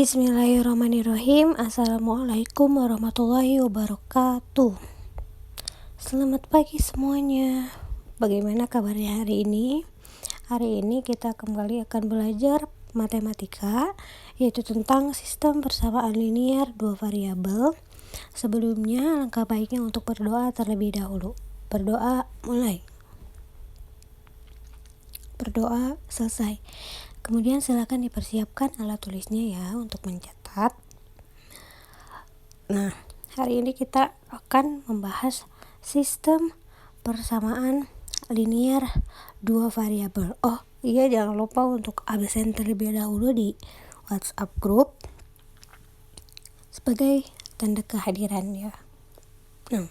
Bismillahirrahmanirrahim. Assalamualaikum warahmatullahi wabarakatuh. Selamat pagi semuanya. Bagaimana kabarnya hari ini? Hari ini kita kembali akan belajar matematika, yaitu tentang sistem persamaan linier dua variabel. Sebelumnya, langkah baiknya untuk berdoa terlebih dahulu. Berdoa mulai. Berdoa selesai. Kemudian silakan dipersiapkan alat tulisnya ya untuk mencatat. Nah, hari ini kita akan membahas sistem persamaan linier dua variabel. Oh iya, jangan lupa untuk absen terlebih dahulu di WhatsApp group sebagai tanda kehadiran ya. Nah,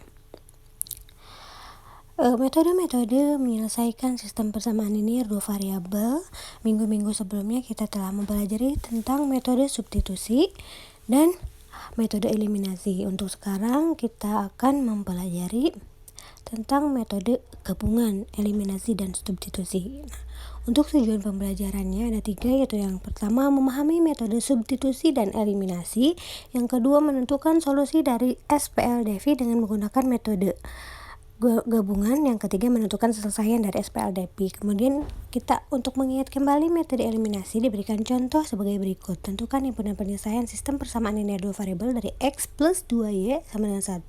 metode-metode menyelesaikan sistem persamaan linier dua variabel. Minggu-minggu sebelumnya kita telah mempelajari tentang metode substitusi dan metode eliminasi. Untuk sekarang kita akan mempelajari tentang metode gabungan, eliminasi, dan substitusi. Nah, untuk tujuan pembelajarannya ada 3, yaitu yang pertama memahami metode substitusi dan eliminasi, yang kedua menentukan solusi dari SPLDV dengan menggunakan metode gabungan, yang ketiga menentukan selesaian dari SPLDV. Kemudian kita untuk mengingat kembali metode eliminasi diberikan contoh sebagai berikut. Tentukan himpunan penyelesaian sistem persamaan linier dua variabel dari X plus 2Y sama dengan 1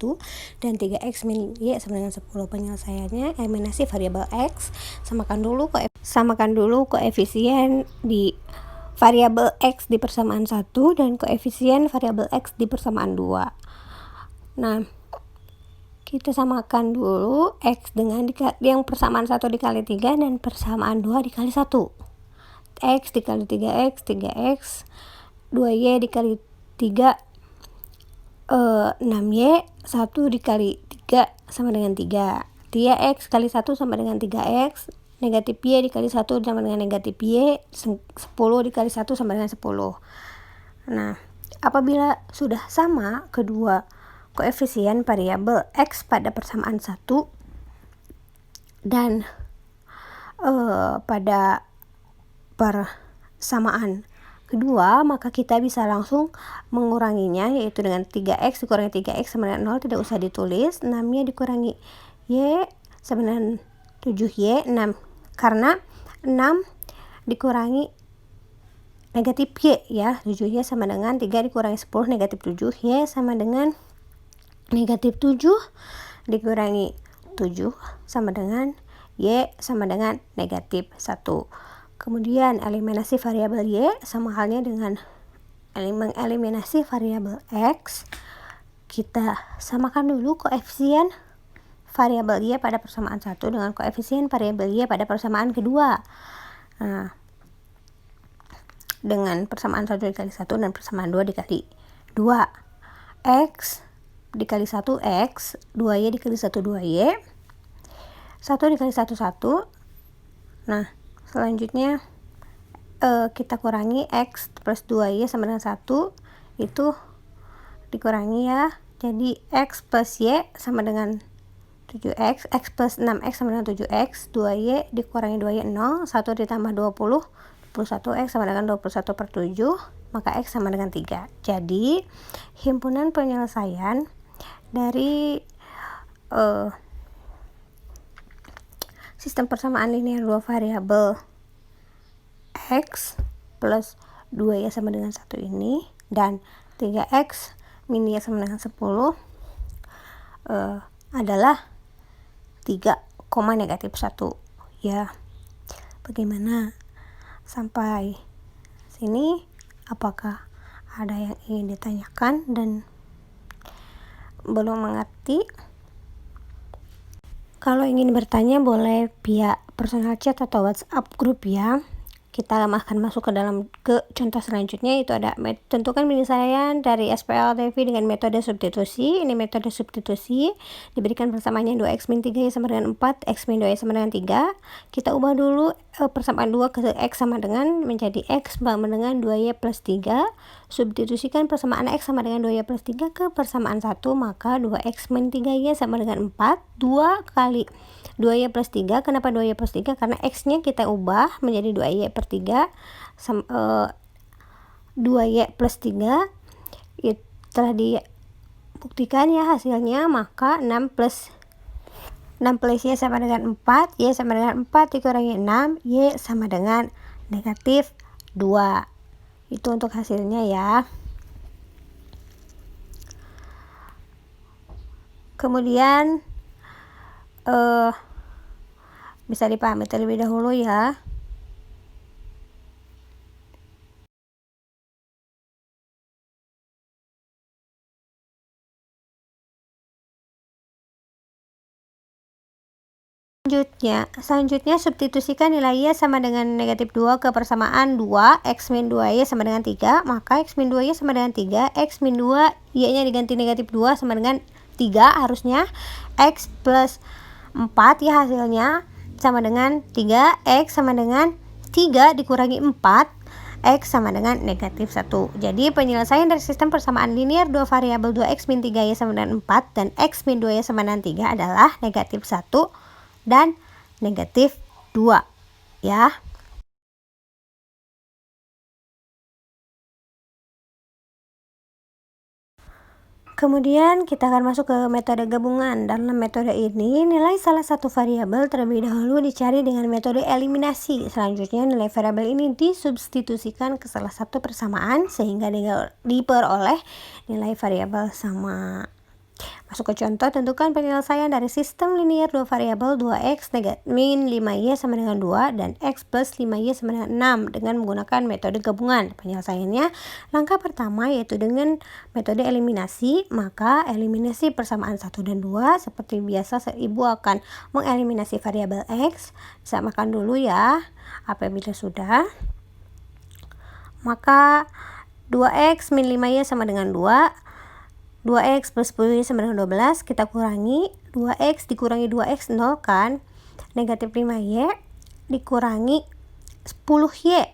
dan 3X min Y sama dengan 10. Penyelesaiannya eliminasi variabel X, samakan dulu koefisien di variabel X di persamaan 1 dan koefisien variabel X di persamaan 2. Nah, kita samakan dulu X dengan yang persamaan 1 dikali 3 dan persamaan 2 dikali 1. X dikali 3X, 3X, 2Y dikali 3, 6Y, 1 dikali 3 sama dengan 3. 3X kali 1 sama dengan 3X, negatif Y dikali 1 sama dengan negatif Y, 10 dikali 1 sama dengan 10. Nah, apabila sudah sama kedua koefisien variabel X pada persamaan 1 dan pada persamaan kedua, maka kita bisa langsung menguranginya, yaitu dengan 3X dikurangi 3X sama dengan 0, tidak usah ditulis. 6Y dikurangi Y sama dengan 7Y, 6, karena 6 dikurangi negatif Y ya, 7Y sama dengan 3 dikurangi 10 negatif 7Y sama dengan negatif 7 dikurangi 7 sama dengan Y sama dengan negatif 1. Kemudian eliminasi variabel Y sama halnya dengan mengeliminasi variabel X. Kita samakan dulu koefisien variabel Y pada persamaan 1 dengan koefisien variabel Y pada persamaan kedua. Nah, dengan persamaan 1 dikali 1 dan persamaan 2 dikali 2. X dikali 1X, 2Y dikali 1 2Y, 1 dikali 1 1. Nah, selanjutnya kita kurangi X plus 2Y sama dengan 1, itu dikurangi ya, jadi X plus Y sama dengan 7X, X plus 6X sama dengan 7X, 2Y dikurangi 2Y 0, 1 ditambah 20, 21X sama dengan 21/7, maka X sama dengan 3. Jadi himpunan penyelesaian dari sistem persamaan linier dua variabel X plus 2Y sama dengan 1 ini dan 3X min Y sama dengan 10 adalah 3, negatif 1 ya. Bagaimana sampai sini? Apakah ada yang ingin ditanyakan dan belum mengerti? Kalau ingin bertanya boleh via personal chat atau WhatsApp group ya. Kita akan masuk ke contoh selanjutnya, itu ada tentukan penyelesaian dari SPLDV dengan metode substitusi. Ini metode substitusi diberikan persamaannya 2X min 3Y sama dengan 4, X min 2Y sama dengan 3. Kita ubah dulu persamaan 2 ke X sama dengan menjadi X sama dengan 2Y plus 3. Substitusikan persamaan X sama dengan 2Y plus 3 ke persamaan 1, maka 2X min 3Y sama dengan 4. 2 kali 2Y plus 3, kenapa 2Y plus 3? Karena X nya kita ubah menjadi 2Y per 3, 2Y plus 3 telah dibuktikan ya hasilnya, maka 6 plus Y sama dengan 4, Y sama dengan 4 dikurangi 6, Y sama dengan negatif 2. Itu untuk hasilnya ya. Kemudian bisa dipahami terlebih dahulu ya. Selanjutnya substitusikan nilai Y sama dengan negatif 2 ke persamaan 2, X min 2Y sama dengan 3, maka X min 2Y sama dengan 3, X min 2, Y-nya diganti negatif 2 sama dengan 3, harusnya X plus 4 ya hasilnya, sama dengan 3, X sama dengan 3 dikurangi 4, X sama dengan negatif 1. Jadi penyelesaian dari sistem persamaan linear dua variabel 2X min 3Y sama dengan 4 dan X min 2Y sama dengan 3 adalah negatif 1 dan negatif 2 ya. Kemudian kita akan masuk ke metode gabungan. Dalam metode ini, nilai salah satu variabel terlebih dahulu dicari dengan metode eliminasi. Selanjutnya, nilai variabel ini disubstitusikan ke salah satu persamaan sehingga diperoleh nilai variabel sama. Masuk ke contoh, tentukan penyelesaian dari sistem linear dua variabel 2x min 5y sama dengan 2 dan x plus 5y sama dengan 6 dengan menggunakan metode gabungan. Penyelesaiannya, langkah pertama yaitu dengan metode eliminasi, maka eliminasi persamaan 1 dan 2. Seperti biasa, ibu akan mengeliminasi variabel x. Samakan dulu ya. Apabila sudah, maka 2x min 5y sama dengan 2, 2x plus 10y sama dengan 12, kita kurangi, 2x dikurangi 2x 0 kan, negatif 5y dikurangi 10y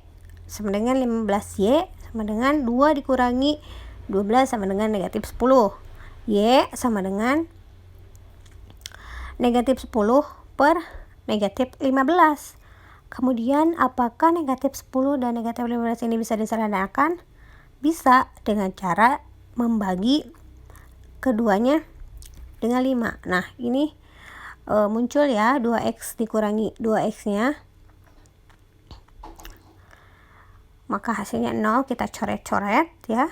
sama dengan 15y sama dengan 2 dikurangi 12 sama dengan negatif 10, y sama dengan negatif 10 per negatif 15. Kemudian apakah negatif 10 dan negatif 15 ini bisa disederhanakan? Bisa dengan cara membagi keduanya dengan 5. Nah, ini muncul ya 2x dikurangi 2x nya, maka hasilnya 0, kita coret-coret ya.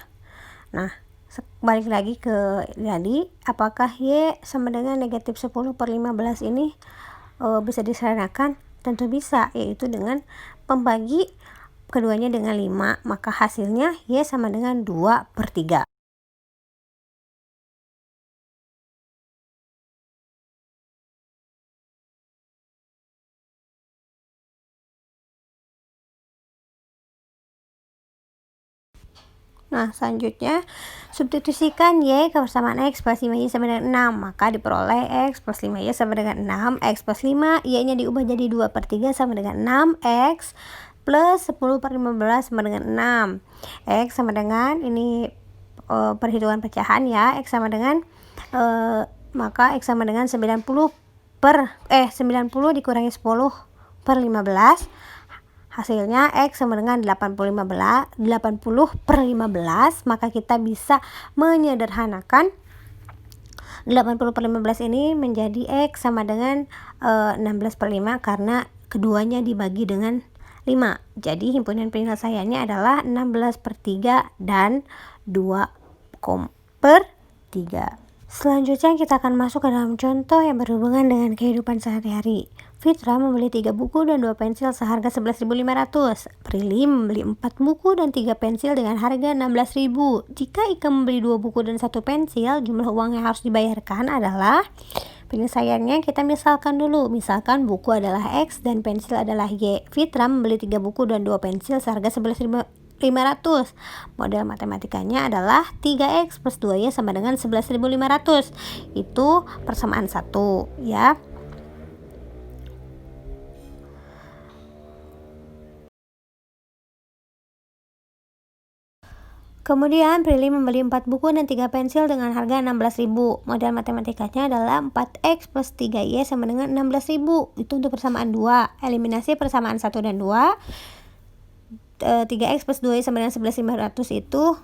Nah, balik lagi ke tadi, apakah Y sama dengan negatif 10 per 15 ini bisa disederhanakan? Tentu bisa, yaitu dengan pembagi keduanya dengan 5, maka hasilnya Y sama dengan 2 per 3. Nah, selanjutnya substitusikan Y ke persamaan X plus 5Y sama dengan 6, maka diperoleh X plus 5Y sama dengan 6, X plus 5, Y-nya diubah jadi 2 per 3 sama dengan 6, X plus 10 per 15 sama dengan 6, X sama dengan, ini perhitungan pecahan ya, X sama dengan, maka X sama dengan 90 dikurangi 10 per 15, hasilnya X sama dengan 80 per 15, maka kita bisa menyederhanakan 80 per 15 ini menjadi X sama dengan 16 per 5 karena keduanya dibagi dengan 5. Jadi himpunan penyelesaiannya adalah 16 per 3 dan 2 per 3. Selanjutnya kita akan masuk ke dalam contoh yang berhubungan dengan kehidupan sehari-hari. Fitra membeli 3 buku dan 2 pensil seharga 11.500. Prilly membeli 4 buku dan 3 pensil dengan harga 16.000. Jika Ika membeli 2 buku dan 1 pensil, jumlah uang yang harus dibayarkan adalah, penyelesaiannya kita misalkan dulu. Misalkan buku adalah X dan pensil adalah Y. Fitra membeli 3 buku dan 2 pensil seharga 11.500. Model matematikanya adalah 3x plus 2y sama dengan 11.500. Itu persamaan 1 ya. Kemudian Prilly membeli 4 buku dan 3 pensil dengan harga 16.000. Model matematikanya adalah 4x plus 3y sama dengan 16.000. Itu untuk persamaan 2. Eliminasi persamaan 1 dan 2. 3x plus 2y sama dengan 11.500 itu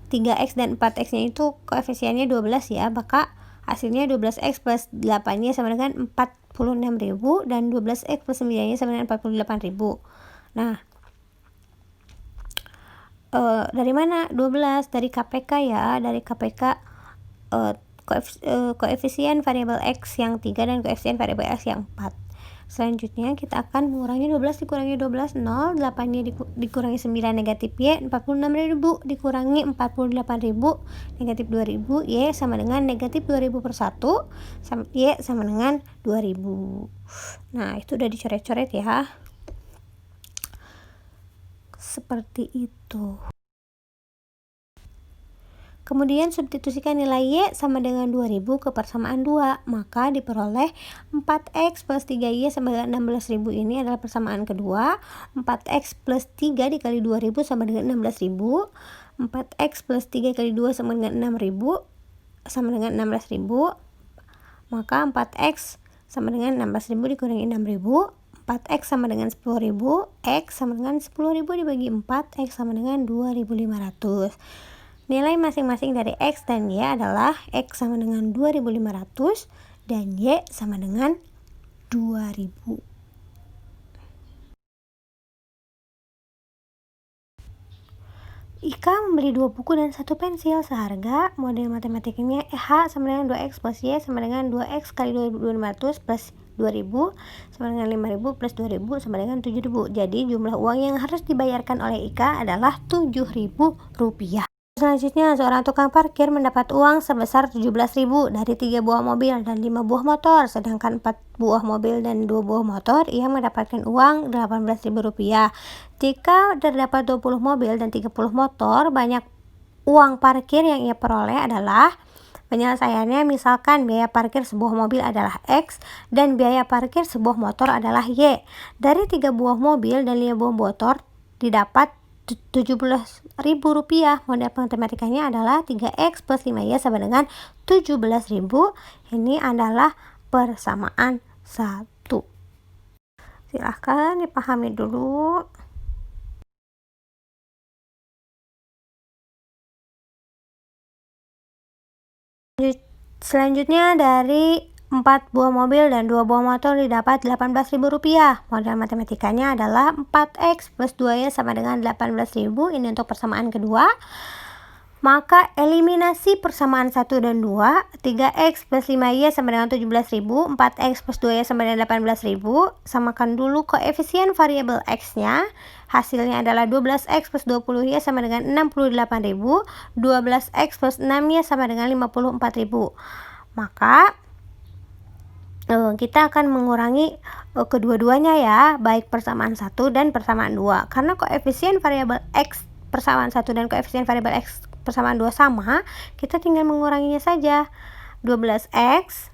3x dan 4x nya itu koefisiennya 12 ya, maka hasilnya 12x plus 8 nya sama dengan 46.000 dan 12x plus 9 nya sama dengan 48.000. Nah, dari mana? 12 dari KPK ya, dari KPK koefisien variabel X yang 3 dan koefisien variabel X yang 4. Selanjutnya kita akan mengurangi 12 dikurangi 12 0, 8 nya dikurangi 9 negatif Y, 46.000 dikurangi 48.000 negatif 2.000, Y sama dengan negatif 2.000 per 1, Y sama dengan 2.000. Nah, itu udah dicoret-coret ya, seperti itu. Kemudian substitusikan nilai Y sama dengan 2000 ke persamaan 2, maka diperoleh 4X plus 3Y sama dengan 16.000. Ini adalah persamaan kedua. 4X plus 3 dikali 2000 sama dengan 16.000. 4X plus 3 kali 2 sama dengan 6.000 sama dengan 16.000. Maka 4X sama dengan 16.000 dikurangi 6.000. 4x sama dengan 10.000, x sama dengan 10.000 dibagi 4, x sama dengan 2.500. Nilai masing-masing dari X dan Y adalah X sama dengan 2.500 dan Y sama dengan 2.000. Ika membeli 2 buku dan 1 pensil seharga. Model matematikanya H sama dengan 2X plus Y sama dengan 2X kali 2.500 plus 2.000 sama dengan 5.000 plus 2.000 sama dengan 7.000. Jadi jumlah uang yang harus dibayarkan oleh Ika adalah Rp7.000. Selanjutnya, seorang tukang parkir mendapat uang sebesar 17.000 dari 3 buah mobil dan 5 buah motor, sedangkan 4 buah mobil dan 2 buah motor ia mendapatkan uang Rp18.000. Jika terdapat 20 mobil dan 30 motor, banyak uang parkir yang ia peroleh adalah, penyelesaiannya misalkan biaya parkir sebuah mobil adalah X dan biaya parkir sebuah motor adalah Y. Dari 3 buah mobil dan 5 buah motor didapat Rp17.000. Model matematikanya adalah 3X plus 5Y sama dengan 17.000. Ini adalah persamaan 1. Silahkan dipahami dulu. Selanjutnya, dari 4 buah mobil dan 2 buah motor didapat Rp18.000. Model matematikanya adalah 4X plus 2Y sama dengan 18.000. Ini untuk persamaan kedua. Maka eliminasi persamaan 1 dan 2. 3X plus 5Y sama dengan 17.000. 4X plus 2Y sama dengan 18.000. Samakan dulu koefisien variabel X-nya. Hasilnya adalah 12X plus 20Y sama dengan 68.000. 12X plus 6Y sama dengan 54.000. Maka kita akan mengurangi kedua-duanya ya, baik persamaan 1 dan persamaan 2. Karena koefisien variabel X persamaan 1 dan koefisien variabel X persamaan 2 sama, kita tinggal menguranginya saja. 12X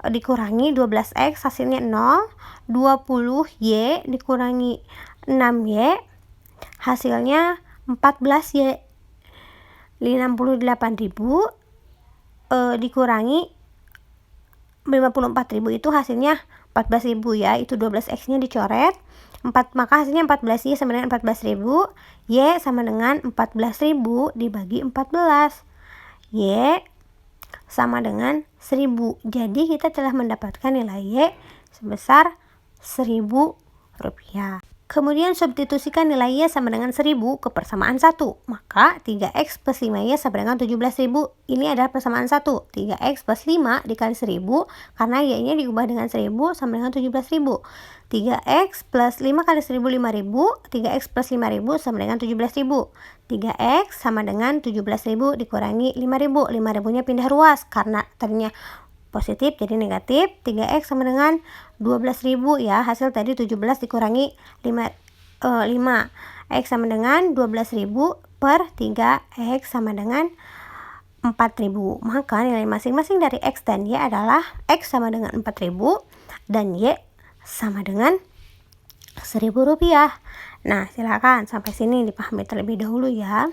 dikurangi 12X hasilnya 0. 20Y dikurangi 6Y hasilnya 14Y. 68.000 dikurangi 54.000 itu hasilnya 14.000 ya. Itu 12X nya dicoret 4, maka hasilnya 14Y sama dengan 14.000. Y sama dengan 14.000 dibagi 14. Y sama dengan 1.000. Jadi kita telah mendapatkan nilai Y sebesar Rp1.000. Kemudian substitusikan nilai Y sama dengan 1.000 ke persamaan 1. Maka 3X plus 5Y sama dengan 17.000. Ini adalah persamaan 1. 3X plus 5 dikali 1.000. Karena Y-nya diubah dengan 1.000 sama dengan 17.000. 3X plus 5 kali 1.000 5.000. 3X plus 5.000 sama dengan 17.000. 3X sama dengan 17.000 dikurangi 5.000. 5.000 nya pindah ruas karena tadinya positif jadi negatif. 3X sama dengan 12.000 ya. Hasil tadi 17 dikurangi 5. X sama dengan 12.000 per 3X sama dengan 4.000. Maka nilai masing-masing dari X dan Y adalah X sama dengan 4.000 dan Y sama dengan Rp1.000. Nah, silakan sampai sini dipahami terlebih dahulu ya.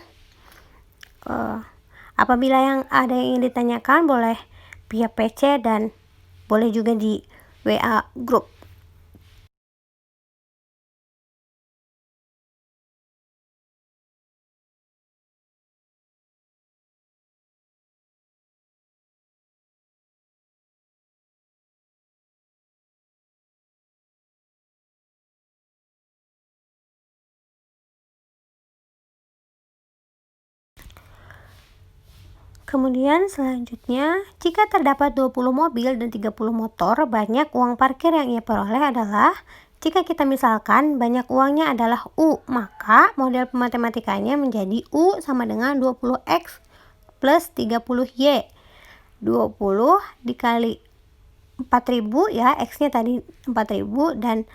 Apabila ada yang ingin ditanyakan boleh via PC dan boleh juga di WA grup. Kemudian selanjutnya, jika terdapat 20 mobil dan 30 motor, banyak uang parkir yang ia peroleh adalah, jika kita misalkan banyak uangnya adalah U, maka model matematikanya menjadi U sama dengan 20X plus 30Y. 20 dikali 4000 ya, X-nya tadi 4000 dan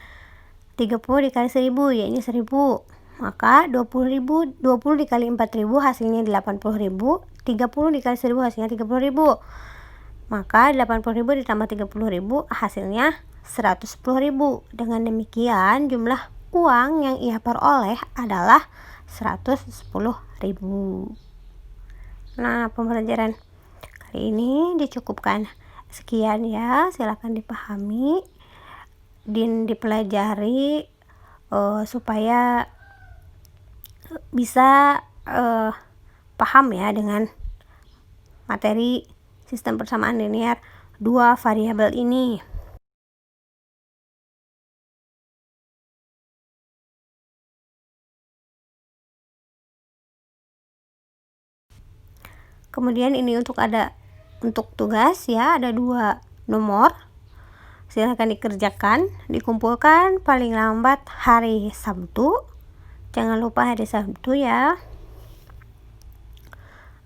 30 dikali 1000, Y-nya 1000. Maka 20 dikali 4000 hasilnya 80.000, 30 dikali 1000 hasilnya 30.000. Maka 80.000 ditambah 30.000 hasilnya 110.000. Dengan demikian jumlah uang yang ia peroleh adalah 110.000. Nah, pembelajaran kali ini dicukupkan sekian ya, silakan dipahami dan dipelajari supaya bisa paham ya dengan materi sistem persamaan linear dua variabel ini. Kemudian ini untuk tugas ya, ada 2 nomor. Silakan dikerjakan, dikumpulkan paling lambat hari Sabtu. Jangan lupa hari Sabtu ya.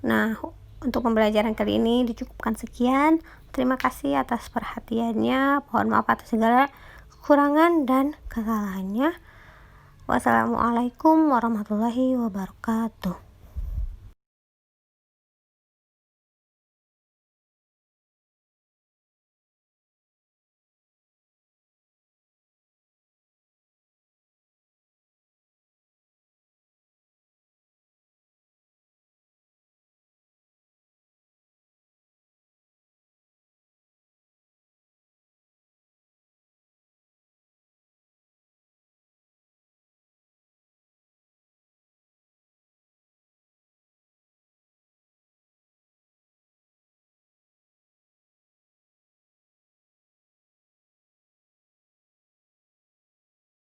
Nah, untuk pembelajaran kali ini dicukupkan sekian. Terima kasih atas perhatiannya. Mohon maaf atas segala kekurangan dan kesalahannya. Wassalamualaikum warahmatullahi wabarakatuh.